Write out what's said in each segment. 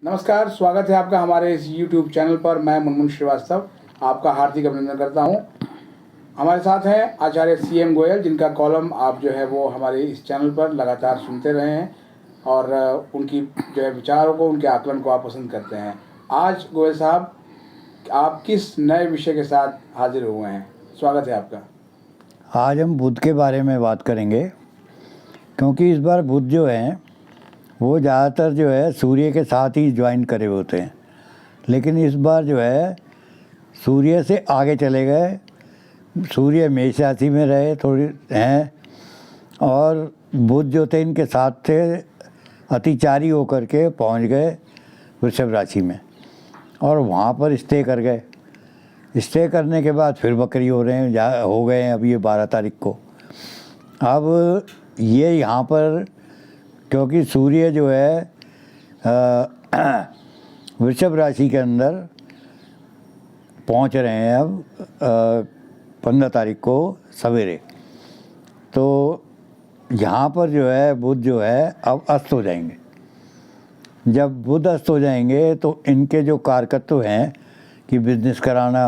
नमस्कार, स्वागत है आपका हमारे इस YouTube चैनल पर। मैं मुनमुन श्रीवास्तव आपका हार्दिक अभिनंदन करता हूं। हमारे साथ हैं आचार्य CM गोयल, जिनका कॉलम आप जो है वो हमारे इस चैनल पर लगातार सुनते रहे हैं और उनकी जो है विचारों को, उनके आकलन को आप पसंद करते हैं। आज गोयल साहब, आप किस नए विषय के साथ हाजिर हुए हैं? स्वागत है आपका। आज हम बुध के बारे में बात करेंगे, क्योंकि इस बार बुध जो है वो ज़्यादातर जो है सूर्य के साथ ही ज्वाइन करे होते हैं, लेकिन इस बार जो है सूर्य से आगे चले गए। सूर्य मेष राशि में रहे थोड़ी हैं और बुध जो थे इनके साथ थे, अतिचारी होकर के पहुंच गए वृषभ राशि में और वहाँ पर स्टे कर गए। स्टे करने के बाद फिर वक्री हो रहे हैं, हो गए हैं अभी ये 12 तारीख को। अब ये यहाँ पर क्योंकि सूर्य जो है वृषभ राशि के अंदर पहुँच रहे हैं अब 15 तारीख को सवेरे, तो यहाँ पर जो है बुध जो है अब अस्त हो जाएंगे। जब बुध अस्त हो जाएंगे तो इनके जो कारकत्व हैं कि बिजनेस कराना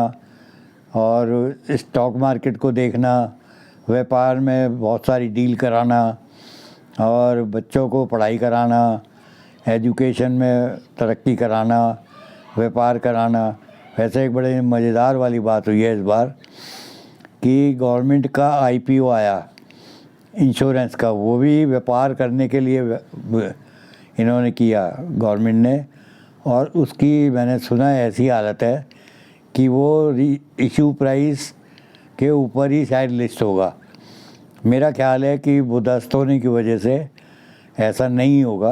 और स्टॉक मार्केट को देखना, व्यापार में बहुत सारी डील कराना और बच्चों को पढ़ाई कराना, एजुकेशन में तरक्की कराना, व्यापार कराना। वैसे एक बड़े मज़ेदार वाली बात हुई है इस बार कि गवर्नमेंट का IPO आया इंश्योरेंस का, वो भी व्यापार करने के लिए इन्होंने किया गवर्नमेंट ने, और उसकी मैंने सुना है ऐसी हालत है कि वो इशू प्राइस के ऊपर ही शायद लिस्ट होगा। मेरा ख्याल है कि बुध अस्त होने की वजह से ऐसा नहीं होगा,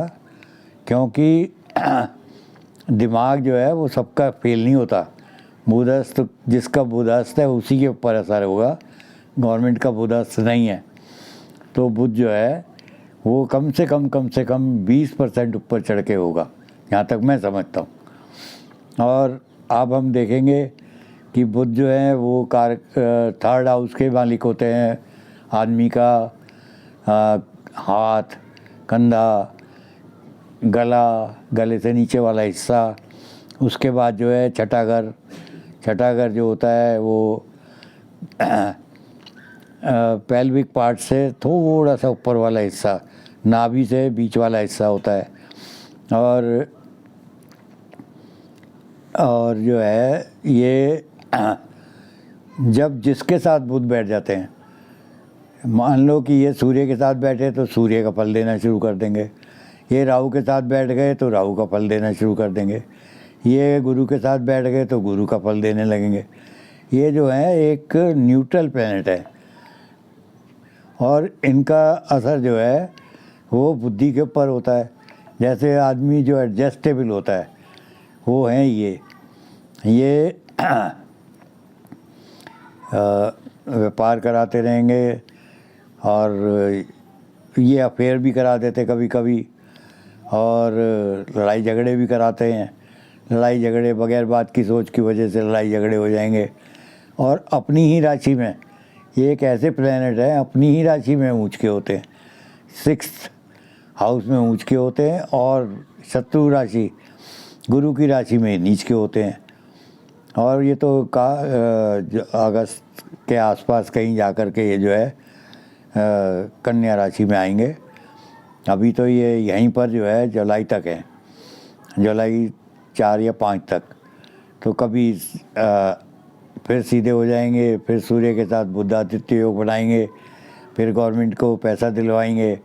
क्योंकि दिमाग जो है वो सबका फेल नहीं होता। बुध अस्त, जिसका बुध अस्त है उसी के ऊपर असर होगा, गवर्नमेंट का बुध अस्त नहीं है। तो बुध जो है वो कम से कम 20% ऊपर चढ़ के होगा, यहाँ तक मैं समझता हूँ। और अब हम देखेंगे कि बुध जो है वो थर्ड हाउस के मालिक होते हैं। आदमी का हाथ, कंधा, गला, गले से नीचे वाला हिस्सा, उसके बाद जो है छठा घर जो होता है वो पेल्विक पार्ट से थोड़ा सा ऊपर वाला हिस्सा, नाभि से बीच वाला हिस्सा होता है। और जो है ये जब जिसके साथ बुध बैठ जाते हैं, मान लो कि ये सूर्य के साथ बैठे तो सूर्य का फल देना शुरू कर देंगे, ये राहु के साथ बैठ गए तो राहु का फल देना शुरू कर देंगे, ये गुरु के साथ बैठ गए तो गुरु का फल देने लगेंगे। ये जो है एक न्यूट्रल प्लैनेट है और इनका असर जो है वो बुद्धि के ऊपर होता है। जैसे आदमी जो एडजस्टेबल होता है वो है ये व्यापार कराते रहेंगे और ये अफेयर भी करा देते कभी कभी, और लड़ाई झगड़े भी कराते हैं। लड़ाई झगड़े बगैर बात की सोच की वजह से लड़ाई झगड़े हो जाएंगे। और अपनी ही राशि में, ये एक ऐसे प्लैनेट है अपनी ही राशि में ऊँच के होते हैं, 6th हाउस में ऊँच के होते हैं, और शत्रु राशि गुरु की राशि में नीच के होते हैं। और ये तो अगस्त के आसपास कहीं जा कर के ये जो है कन्या राशि में आएंगे। अभी तो ये यहीं पर जो है जुलाई तक है, जुलाई 4 या 5 तक। तो कभी फिर सीधे हो जाएंगे, फिर सूर्य के साथ बुधादित्य योग बनाएंगे, फिर गवर्नमेंट को पैसा दिलवाएंगे,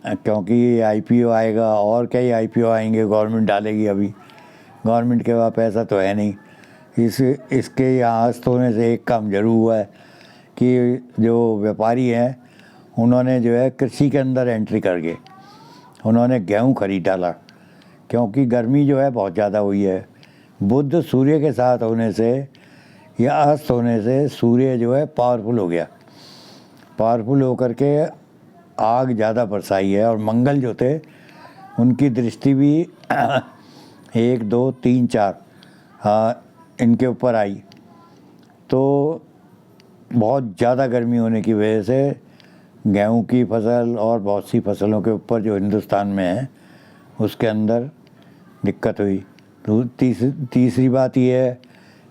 क्योंकि IPO आएगा और कई IPO आएंगे, गवर्नमेंट डालेगी। अभी गवर्नमेंट के पास पैसा तो है नहीं। इसके यहाँ अस्त होने से एक काम जरूर हुआ है कि जो व्यापारी हैं उन्होंने जो है कृषि के अंदर एंट्री करके उन्होंने गेहूँ खरीद डाला, क्योंकि गर्मी जो है बहुत ज़्यादा हुई है। बुध सूर्य के साथ होने से या अस्त होने से सूर्य जो है पावरफुल हो गया, पावरफुल होकर के आग ज़्यादा बरसाई है। और मंगल जो थे उनकी दृष्टि भी 1 2 3 4 इनके ऊपर आई, तो बहुत ज़्यादा गर्मी होने की वजह से गेहूं की फसल और बहुत सी फसलों के ऊपर जो हिंदुस्तान में है उसके अंदर दिक्कत हुई। तो तीसरी बात ये है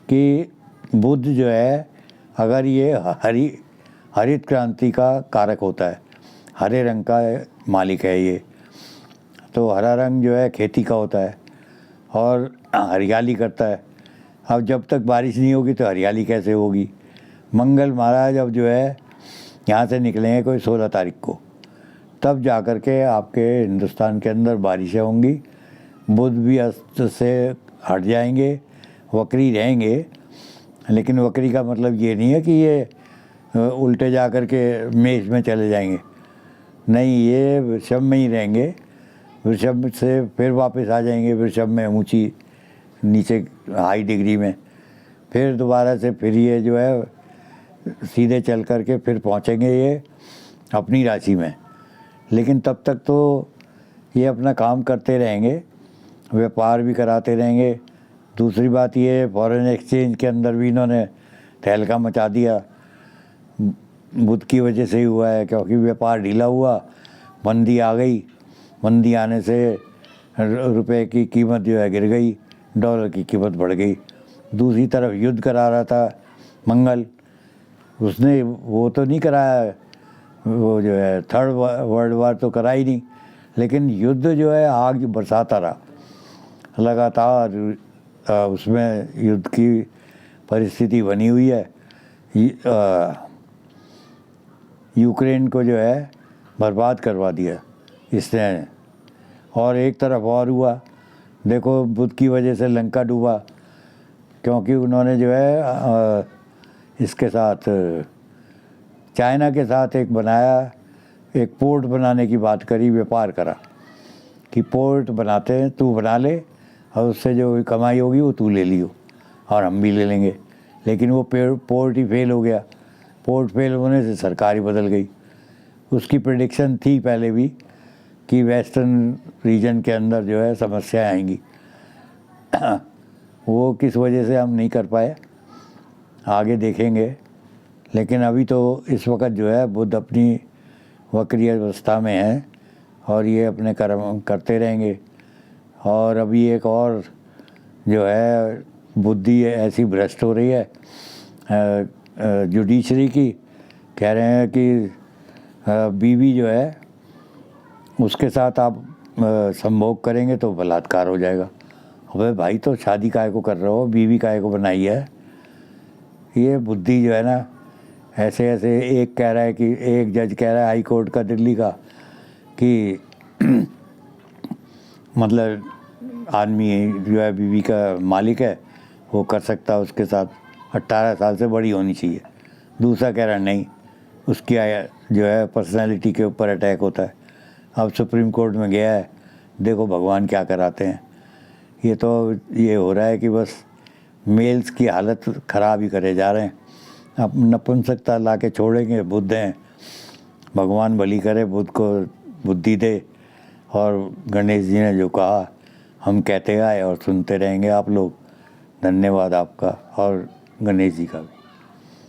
कि बुध जो है, अगर ये हरित क्रांति का कारक होता है, हरे रंग का मालिक है ये, तो हरा रंग जो है खेती का होता है और हरियाली करता है। अब जब तक बारिश नहीं होगी तो हरियाली कैसे होगी। मंगल महाराज अब जो है यहाँ से निकलेंगे कोई 16 तारीख को, तब जा कर के आपके हिंदुस्तान के अंदर बारिशें होंगी। बुध भी अस्त से हट जाएंगे, वक्री रहेंगे, लेकिन वक्री का मतलब ये नहीं है कि ये उल्टे जा कर के मेष में चले जाएंगे, नहीं, ये वृषभ में ही रहेंगे। वृषभ से फिर वापस आ जाएंगे वृषभ में, ऊंची नीचे हाई डिग्री में, फिर दोबारा से फिर ये जो है सीधे चल कर के फिर पहुँचेंगे ये अपनी राशि में। लेकिन तब तक तो ये अपना काम करते रहेंगे, व्यापार भी कराते रहेंगे। दूसरी बात ये, फॉरेन एक्सचेंज के अंदर भी इन्होंने तहलका मचा दिया, बुध की वजह से ही हुआ है, क्योंकि व्यापार ढीला हुआ, मंदी आ गई। मंदी आने से रुपए की कीमत जो है गिर गई, डॉलर की कीमत बढ़ गई। दूसरी तरफ युद्ध करा रहा था मंगल, उसने वो तो नहीं कराया, वो जो है थर्ड वर्ल्ड वार तो करा ही नहीं, लेकिन युद्ध जो है आग बरसाता रहा लगातार। उसमें युद्ध की परिस्थिति बनी हुई है। यूक्रेन को जो है बर्बाद करवा दिया इसने। और एक तरफ और हुआ, देखो बुध की वजह से लंका डूबा, क्योंकि उन्होंने जो है इसके साथ चाइना के साथ एक बनाया, एक पोर्ट बनाने की बात करी, व्यापार करा कि पोर्ट बनाते हैं, तू बना ले और उससे जो कमाई होगी वो तू ले लियो और हम भी ले लेंगे। लेकिन वो पोर्ट ही फेल हो गया। पोर्ट फेल होने से सरकार ही बदल गई। उसकी प्रेडिक्शन थी पहले भी कि वेस्टर्न रीजन के अंदर जो है समस्याएं आएंगी। वो किस वजह से हम नहीं कर पाए, आगे देखेंगे। लेकिन अभी तो इस वक्त जो है बुध अपनी वक्री अवस्था में है और ये अपने कर्म करते रहेंगे। और अभी एक और जो है बुद्धि ऐसी भ्रष्ट हो रही है जुडिशरी की, कह रहे हैं कि बीवी जो है उसके साथ आप संभोग करेंगे तो बलात्कार हो जाएगा। अबे भाई, तो शादी काहे को कर रहे हो, बीवी काहे को बनाई है। ये बुद्धि जो है ना, ऐसे ऐसे एक कह रहा है कि एक जज कह रहा है हाई कोर्ट का दिल्ली का कि मतलब आदमी जो है बीवी का मालिक है, वो कर सकता है उसके साथ, 18 साल से बड़ी होनी चाहिए। दूसरा कह रहा है नहीं, उसकी जो है पर्सनालिटी के ऊपर अटैक होता है। अब सुप्रीम कोर्ट में गया है, देखो भगवान क्या कराते हैं। ये तो ये हो रहा है कि बस मेल्स की हालत ख़राब ही करे जा रहे हैं। अब नपुंसकता ला के छोड़ेंगे, बुद्ध हैं, भगवान भली करे, बुद्ध को बुद्धि दे। और गणेश जी ने जो कहा हम कहते आए और सुनते रहेंगे आप लोग। धन्यवाद आपका और गणेश जी का भी।